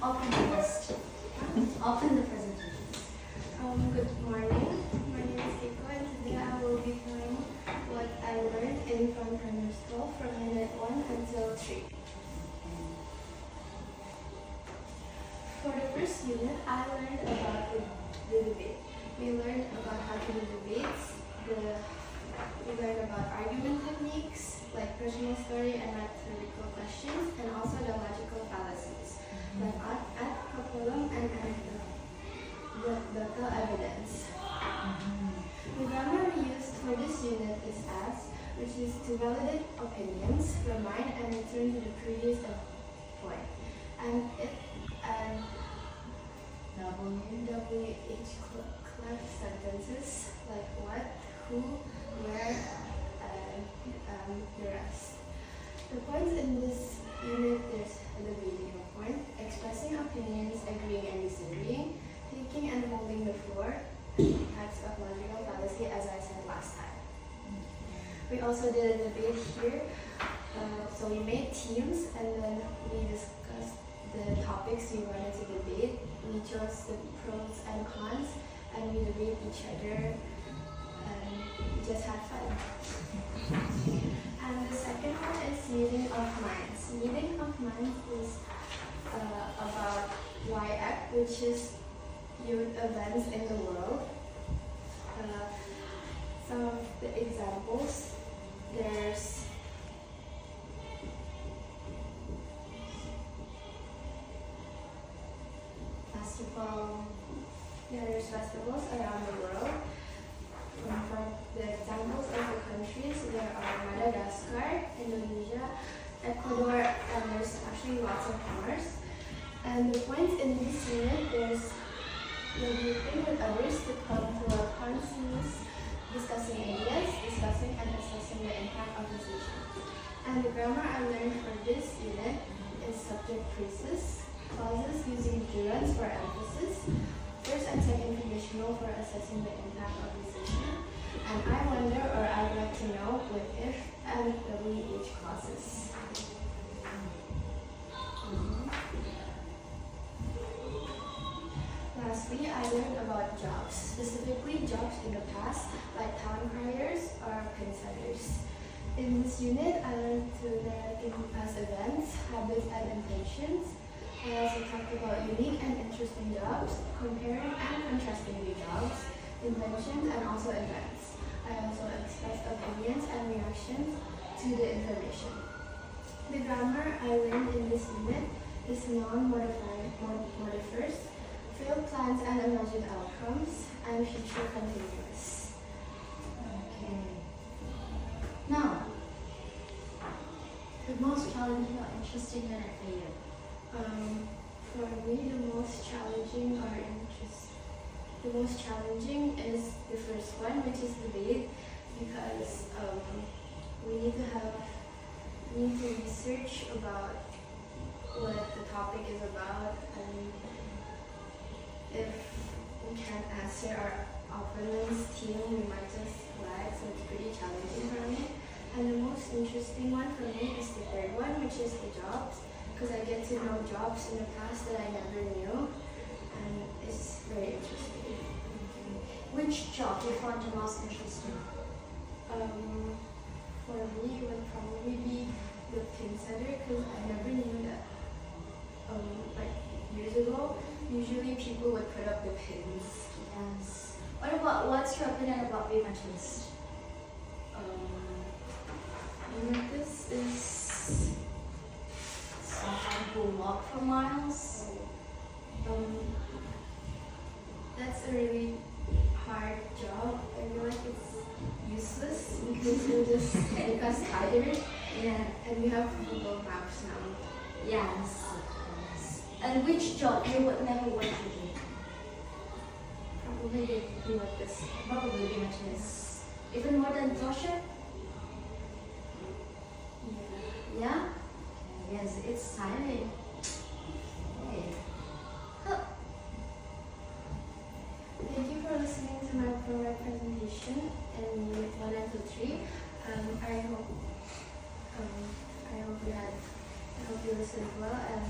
open first. Open the presentation. Good morning. My name is Keiko, and today I will be telling what I learned in from primary school from unit 1 until 3. For the first unit, I learned about the debate. We learned about how to do debates. We learned about argument techniques like personal story and rhetorical questions, and also the logical fallacies like ad populum and anecdotal evidence. The grammar we used for this unit is as, which is to validate opinions, remind, and return to the previous point. And WH clef sentences like what, who, where, and the rest. The points in this unit is the video point, expressing opinions, agreeing and disagreeing, taking and holding the floor, types of logical fallacy as I said last time. We also did a debate here, so we made teams and then we discussed the topics we wanted to debate. We chose the pros and cons and we debate each other and we just had fun. And the second one is meeting of minds. Meeting of minds is about YF, which is youth events in the world. Some of the examples, there's there's festivals around the world. For the examples of the countries, there are Madagascar, Indonesia, Ecuador, and there's actually lots of more. And the points in this unit is you're grouping with others to come to a consensus, discussing ideas, discussing and assessing the impact of decisions. And the grammar I learned for this unit is subject phrases, clauses using gerunds for emphasis, first and second conditional for assessing the impact of decision, and I wonder or I'd like to know with if and WH clauses. Lastly, I learned about jobs, specifically jobs in the past, like town criers or pin setters. In this unit, I learned to narrate past events, habits, and intentions. I also talked about unique and interesting jobs, comparing and contrasting the jobs, inventions, and also events. I also expressed opinions and reactions to the information. The grammar I learned in this unit is non-modifiers, failed plans and imagined outcomes, and future continuous. Okay. Now, the most challenging or interesting unit for you? For me, the most challenging is the first one, which is debate, because we need to research about what the topic is about, and if we can't answer our opponent's team, we might just lag, so it's pretty challenging for me. And the most interesting one for me is the third one, which is the jobs, because I get to know jobs in the past that I never knew, and it's very interesting. Which job do you find the most interesting? For me, it would probably be the pin setter, because I never knew that. Like years ago, usually people would put up the pins. Yes. What's your opinion about rheumatist? This is someone who walk for miles. That's a really hard job. I feel like it's useless because you just make us tired. Yeah. And we have Google Maps now. Yes. And which job you would never want to do? Probably do like this. Probably rheumatist. Even more than torture? Yeah. Yeah? Yes, it's tiring. Okay. Huh. Thank you for listening to my presentation in Unit 1 and 3. I hope you listened well, and